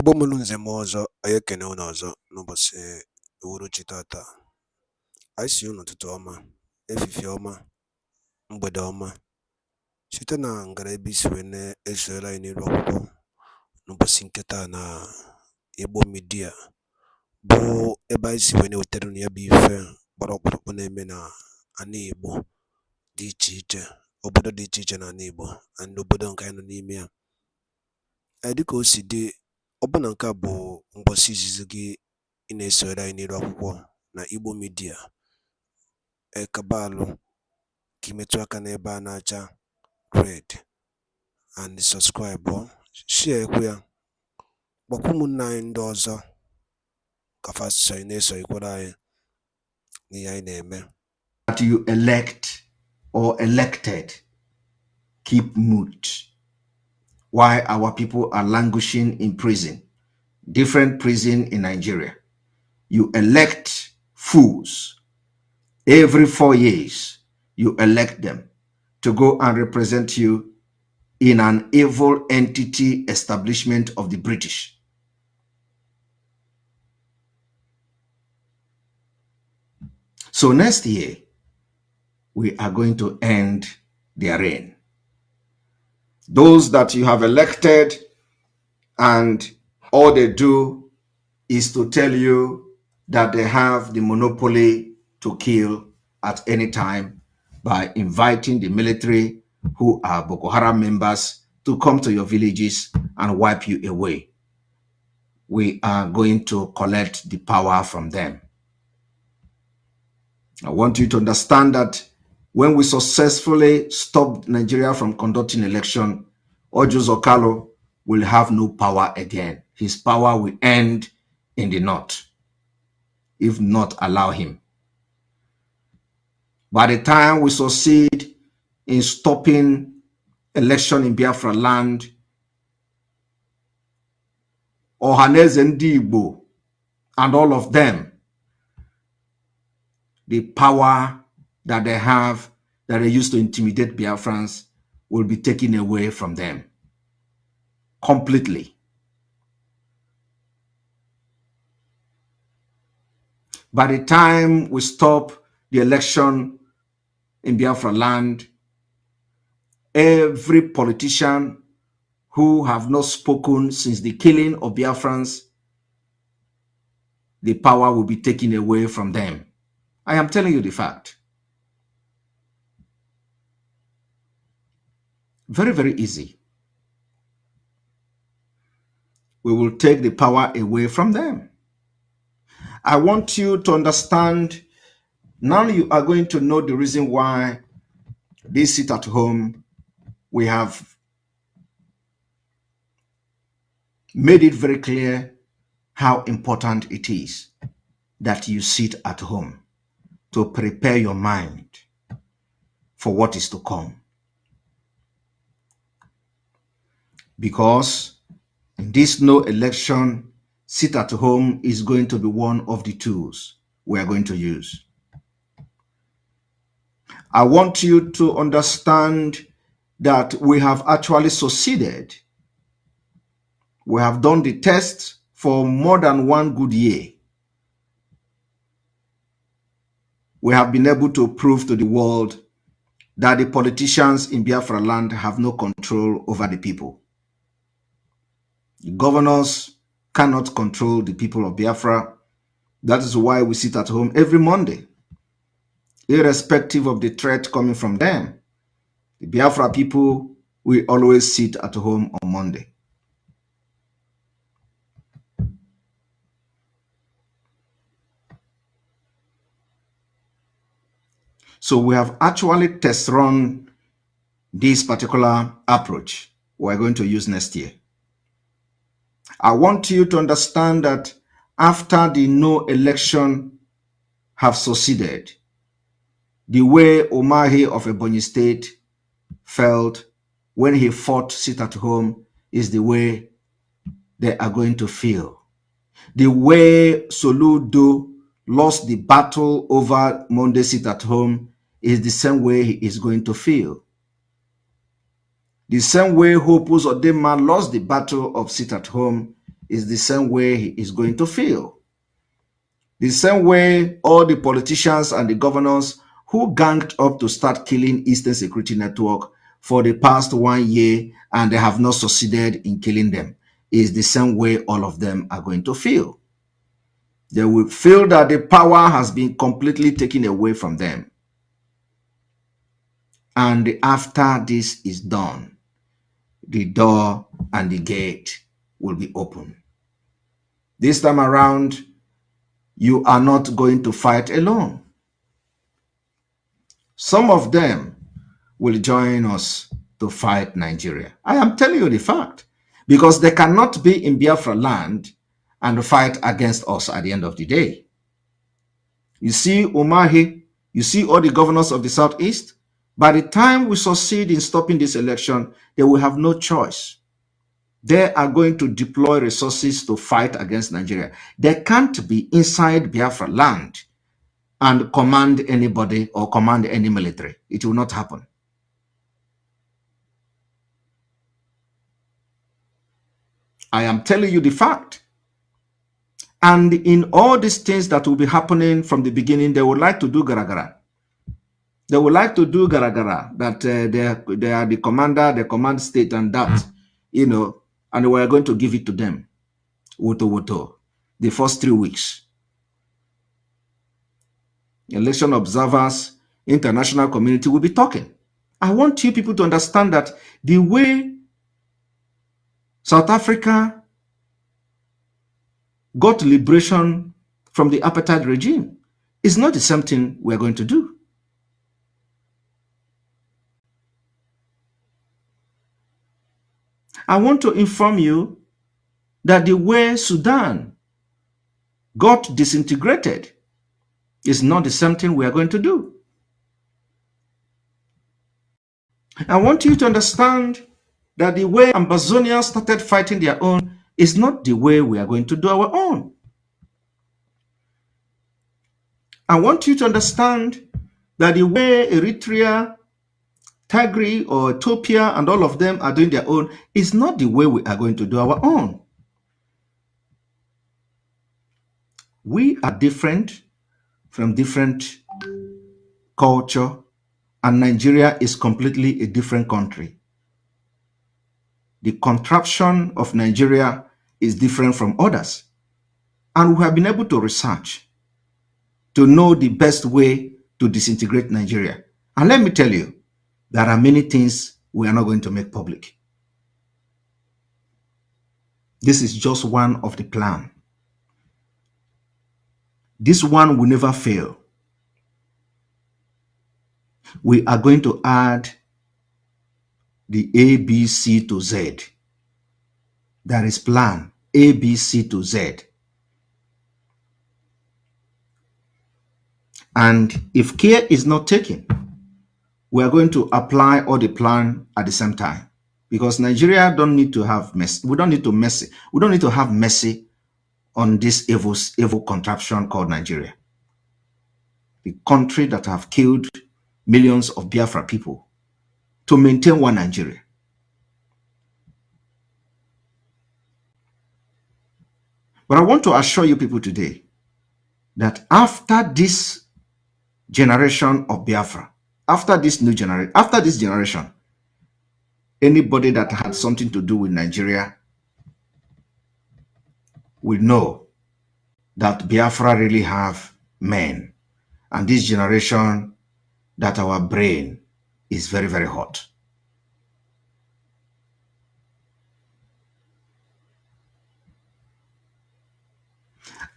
Igbo mụrụ nze m ọzọ, anyị ekene unu ọzọ n'ụbọchị uhuruchi tata. Anyị sị unu ụtụtụ ọma, efifie ọma, mgbede ọma, site na ngara ebe isi wee na-esoyere anyị n'iru akwụkwọ n'ụbọchị nke taa na Igbo midia, bụ ebe anyị si wee na-ewetara unu ya bụ ife gbara ọkpụrụkpụ na-eme na ana Igbo dị iche iche, obodo dị iche iche na ana Igbo na obodo nke anyị nọ n'ime ya. Dịka o si dị, ọbụna nke a bụ mgbọsị izizi gị ị na-esonyere anyị n'iru akwụkwọ na Igbo midia, ekabalụ ka imetụ aka n'ebe a na-acha red and subscribe, share ekwe ya, gbakwa ụmụnne anyị ndị ọzọ ka fa anyị na-esonyekwara anyị n'ihe anyị na-eme. That you elect or elected keep mute while our people are languishing in prison, different prison in Nigeria. You elect fools. Every 4 years, you elect them to go and represent you in an evil entity establishment of the British. So next year, we are going to end their reign. Those that you have elected, and all they do is to tell you that they have the monopoly to kill at any time by inviting the military, who are Boko Haram members, to come to your villages and wipe you away. We are going to collect the power from them. I want you to understand that when we successfully stop Nigeria from conducting election, Ojo Zokalo will have no power again. His power will end in the north, if not allow him. By the time we succeed in stopping election in Biafra land, Ohaneze Ndi Igbo and all of them, the power that they have, that they used to intimidate Biafrans, will be taken away from them completely. By the time we stop the election in Biafra land, every politician who have not spoken since the killing of Biafrans, the power will be taken away from them. I am telling you the fact. Very, very easy. We will take the power away from them. I want you to understand, now you are going to know the reason why this sit at home, we have made it very clear how important it is that you sit at home to prepare your mind for what is to come. Because in this no election, sit at home is going to be one of the tools we are going to use. I want you to understand that we have actually succeeded. We have done the test for more than 1 good year. We have been able to prove to the world that the politicians in Biafra land have no control over the people. The governors cannot control the people of Biafra. That is why we sit at home every Monday, irrespective of the threat coming from them. The Biafra people will always sit at home on Monday. So we have actually test run this particular approach we're going to use next year. I want you to understand that after the no election have succeeded, the way Omahi of Ebonyi State felt when he fought sit at home is the way they are going to feel. The way Soludo lost the battle over Monday sit at home is the same way he is going to feel. The same way Hope Uzodinma lost the battle of sit at home is the same way he is going to feel. The same way all the politicians and the governors who ganged up to start killing Eastern Security Network for the past 1 year and they have not succeeded in killing them is the same way all of them are going to feel. They will feel that the power has been completely taken away from them. And after this is done, the door and the gate will be open. This time around, you are not going to fight alone. Some of them will join us to fight Nigeria. I am telling you the fact, because they cannot be in Biafra land and fight against us at the end of the day. You see Umahi, you see all the governors of the Southeast, by the time we succeed in stopping this election, they will have no choice. They are going to deploy resources to fight against Nigeria. They can't be inside Biafra land and command anybody or command any military. It will not happen. I am telling you the fact. And in all these things that will be happening from the beginning, they would like to do garagara. They would like to do garagara, that they are the commander, they command state and that, you know, and we are going to give it to them. Woto woto. The first 3 weeks. Election observers, international community will be talking. I want you people to understand that the way South Africa got liberation from the apartheid regime is not the same thing we're going to do. I want to inform you that the way Sudan got disintegrated is not the same thing we are going to do. I want you to understand that the way Ambazonians started fighting their own is not the way we are going to do our own. I want you to understand that the way Eritrea, Tigray, or Ethiopia, and all of them are doing their own is not the way we are going to do our own. We are different from different culture, and Nigeria is completely a different country. The contraption of Nigeria is different from others. And we have been able to research to know the best way to disintegrate Nigeria. And let me tell you, there are many things we are not going to make public. This is just one of the plan. This one will never fail. We are going to add the A, B, C to Z. There is plan A, B, C to Z. And if care is not taken, we are going to apply all the plan at the same time. Because Nigeria don't need to have mess. We don't need to mess. We don't need to have mercy on this evil contraption called Nigeria. The country that have killed millions of Biafra people to maintain one Nigeria. But I want to assure you people today that after this generation of Biafra, after this generation, anybody that had something to do with Nigeria will know that Biafra really have men. And this generation, that our brain is very, very hot.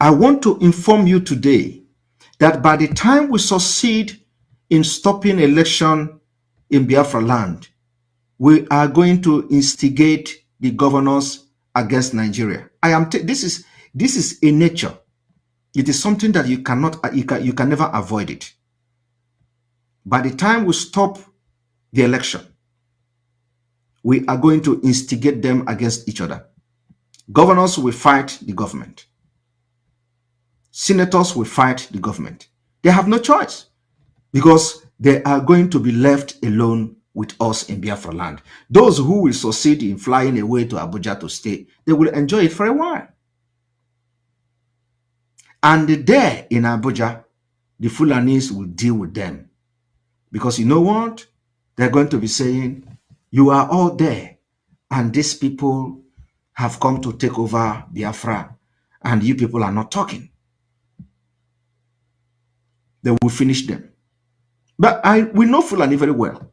I want to inform you today that by the time we succeed in stopping election in Biafra land, we are going to instigate the governors against Nigeria. This is a nature. It is something that you can never avoid it. By the time we stop the election, we are going to instigate them against each other. Governors will fight the government. Senators will fight the government. They have no choice because they are going to be left alone with us in Biafra land. Those who will succeed in flying away to Abuja to stay, they will enjoy it for a while. And there in Abuja, the Fulanis will deal with them. Because you know what? They're going to be saying, you are all there, and these people have come to take over Biafra, and you people are not talking. They will finish them. But we know Fulani very well.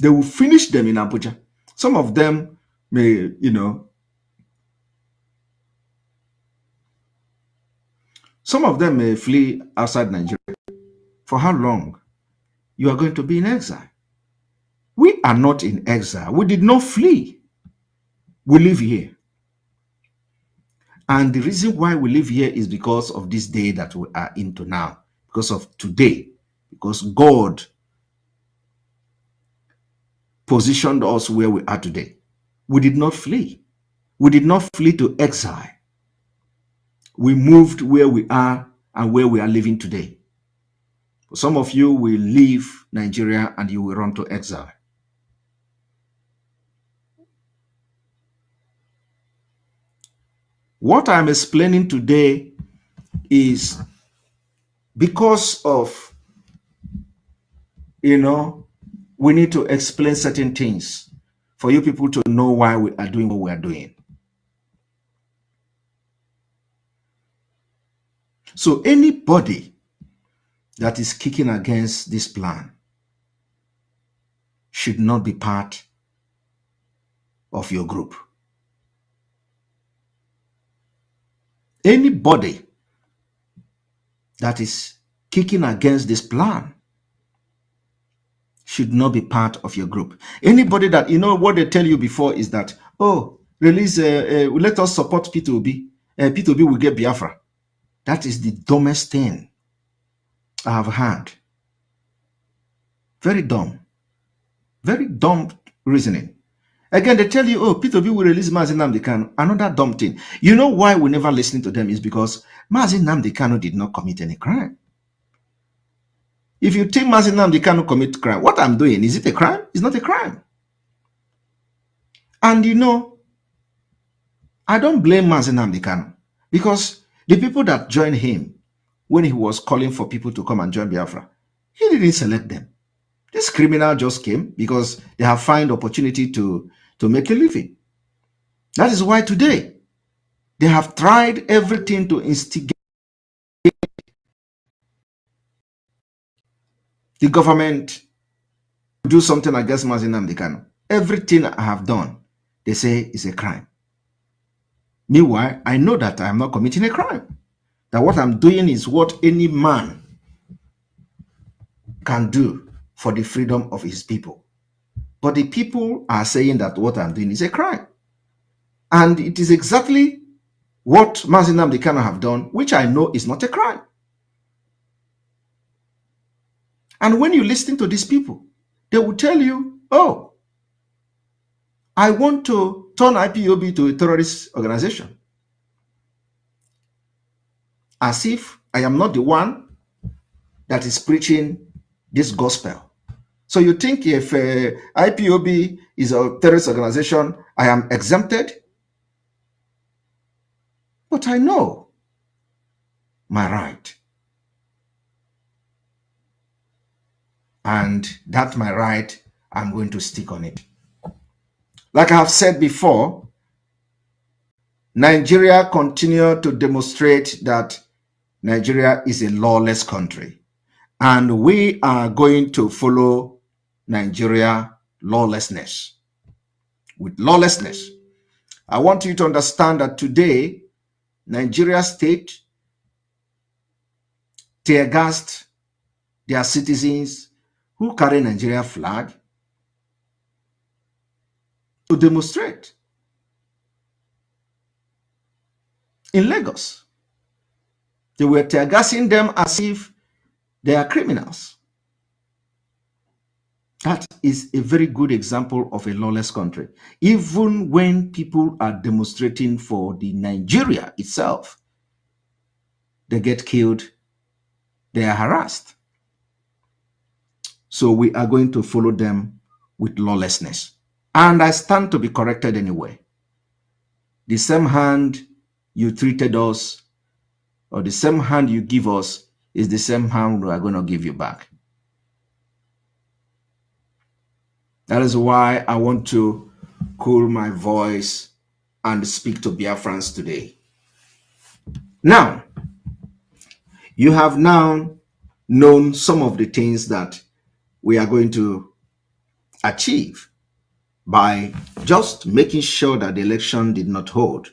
They will finish them in Abuja. Some of them may, some of them may flee outside Nigeria. For how long? You are going to be in exile. We are not in exile. We did not flee. We live here. And the reason why we live here is because of this day that we are into now. Because of today. Because God positioned us where we are today. We did not flee. We did not flee to exile. We moved where we are and where we are living today. Some of you will leave Nigeria and you will run to exile. What I'm explaining today is because of, we need to explain certain things for you people to know why we are doing what we are doing. So anybody that is kicking against this plan should not be part of your group. Anybody that is kicking against this plan should not be part of your group. Anybody that, what they tell you before is that, oh, release, let us support P2B. P2B will get Biafra. That is the dumbest thing I have heard. Very dumb. Very dumb reasoning. Again, they tell you, oh, P2B will release Mazi Nnamdi Kanu. Another dumb thing. You know why we never listen to them is because Mazi Nnamdi Kanu did not commit any crime. If you think Mazi Nnamdi Kanu commit crime, what I'm doing, is it a crime? It's not a crime. And I don't blame Mazi Nnamdi Kanu because the people that joined him when he was calling for people to come and join Biafra, he didn't select them. This criminal just came because they have found opportunity to make a living. That is why today they have tried everything to instigate the government to do something against Mazi Nnamdi Kanu. Everything I have done, they say is a crime. Meanwhile, I know that I am not committing a crime. That what I'm doing is what any man can do for the freedom of his people. But the people are saying that what I'm doing is a crime. And it is exactly what Mazi Nnamdi Kanu have done, which I know is not a crime. And when you listen to these people, they will tell you, oh, I want to turn IPOB to a terrorist organization. As if I am not the one that is preaching this gospel. So you think if IPOB is a terrorist organization, I am exempted? But I know my right. And that's my right. I'm going to stick on it. Like I have said before, Nigeria continue to demonstrate that Nigeria is a lawless country. And we are going to follow Nigeria lawlessness. With lawlessness, I want you to understand that today, Nigeria state tear gassed their citizens who carry Nigeria flag to demonstrate in Lagos. They were tear gassing them as if they are criminals. That is a very good example of a lawless country. Even when people are demonstrating for the Nigeria itself, they get killed, they are harassed. So we are going to follow them with lawlessness. And I stand to be corrected anyway. The same hand you treated us, or the same hand you give us, is the same hand we are going to give you back. That is why I want to cool my voice and speak to Biafrans today. Now, you have now known some of the things that we are going to achieve by just making sure that the election did not hold.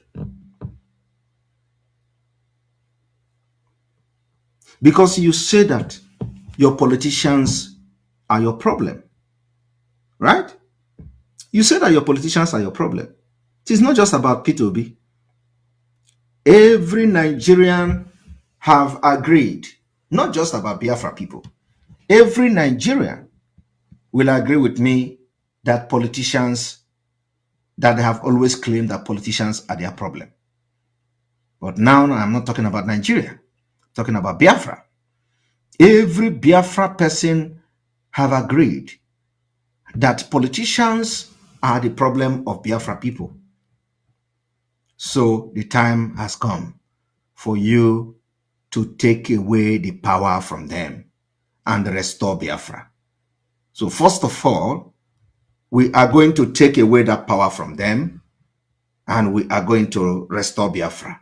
Because you say that your politicians are your problem, right? You say that your politicians are your problem. It is not just about P2B. Every Nigerian have agreed, not just about Biafra people. Every Nigerian will agree with me that that they have always claimed that politicians are their problem. But now I'm not talking about Nigeria, I'm talking about Biafra. Every Biafra person have agreed that politicians are the problem of Biafra people. So the time has come for you to take away the power from them and restore Biafra. So first of all, we are going to take away that power from them and we are going to restore Biafra.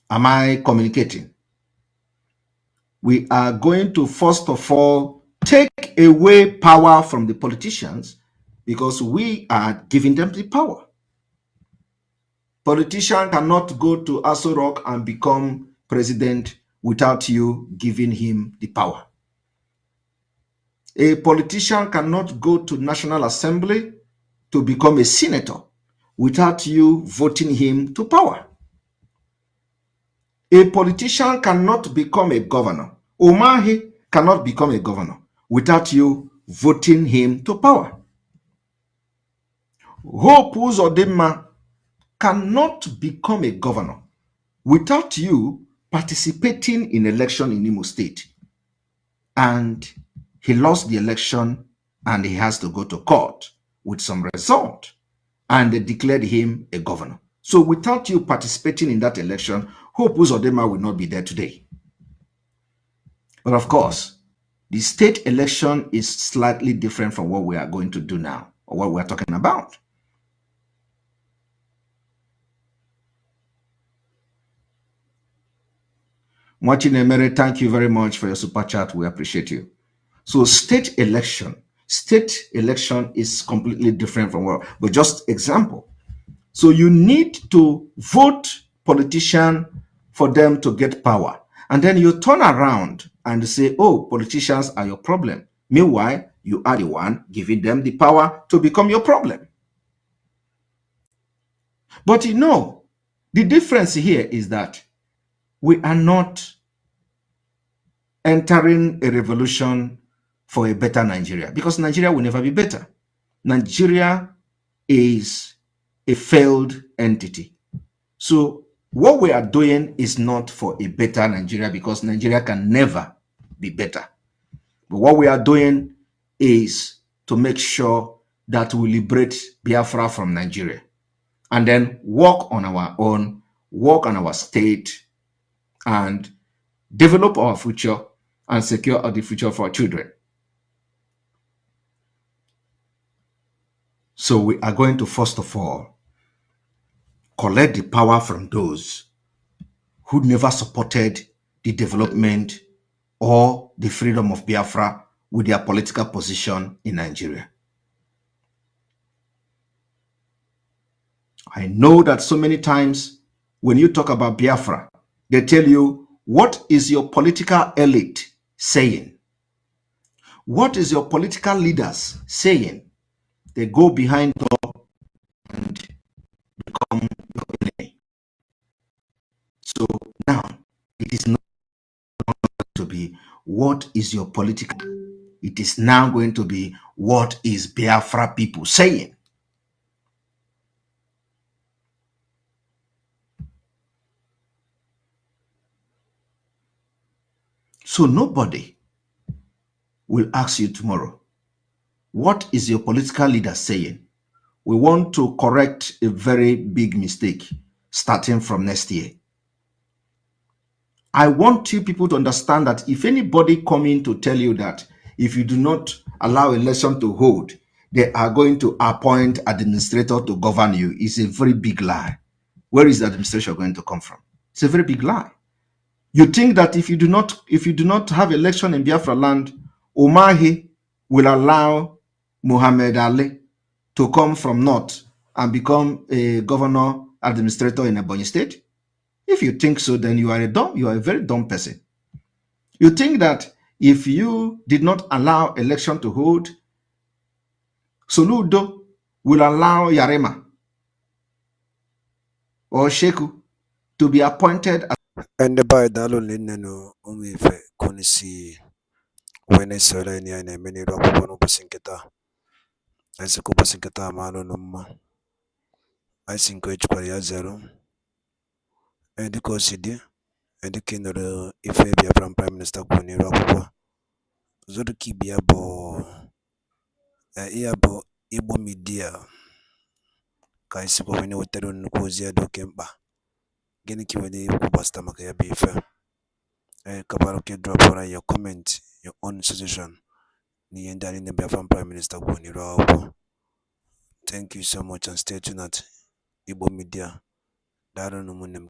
Am I communicating? We are going to first of all take away power from the politicians because we are giving them the power. Politician cannot go to Aso Rock and become president without you giving him the power. A politician cannot go to National Assembly to become a senator without you voting him to power. A politician cannot become a governor. Umahi cannot become a governor without you voting him to power. Hope Uzodinma cannot become a governor without you participating in election in Imo State. And he lost the election and he has to go to court with some result. And they declared him a governor. So without you participating in that election, Hope Uzodinma will not be there today. But of course, the state election is slightly different from what we are going to do now, or what we are talking about. Mwachinemere, thank you very much for your super chat. We appreciate you. So state election is completely different from what, but just example. So you need to vote politician for them to get power. And then you turn around and say, oh, politicians are your problem. Meanwhile, you are the one giving them the power to become your problem. But you know, the difference here is that we are not entering a revolution for a better Nigeria because Nigeria will never be better. Nigeria is a failed entity. So what we are doing is not for a better Nigeria because Nigeria can never be better. But what we are doing is to make sure that we liberate Biafra from Nigeria and then work on our own, work on our state, and develop our future and secure the future for our children. So we are going to, first of all, collect the power from those who never supported the development or the freedom of Biafra with their political position in Nigeria. I know that so many times when you talk about Biafra, they tell you, what is your political elite saying? What is your political leaders saying? They go behind door and become your enemy. So now it is not going to be what is your political, it is now going to be what is Biafra people saying. So nobody will ask you tomorrow, what is your political leader saying? We want to correct a very big mistake starting from next year. I want you people to understand that if anybody coming to tell you that if you do not allow election to hold, they are going to appoint administrator to govern you, is a very big lie. Where is the administration going to come from? It's a very big lie. You think that if you do not have election in Biafra land, Umahi will allow Muhammad Ali to come from north and become a governor administrator in Ebonyi state? If you think so, then you are a very dumb person. You think that if you did not allow election to hold, Soludo will allow Yarema or Sheku to be appointed as And by dalo lineno umife kunisi wene sala ni ane meni rapo no basinketa. Aise ko basinketa malo numma. Aise ko ichkwari ya zero. Endi ko sidi. Endi kinoro ife Biafran Prime Minister kuni rapo. Zodo ki biabo. Iyabo Igbo media. Ka isi ko wene wetero nukuzi ya dokemba. Gini ki wene kubasta maka ya bife. Kabaro ke drop your comment, your own suggestion. Ni endani ne Biafran Prime Minister kuni rapo. Thank you so much and stay tuned at Igbo Media. Daro no munem.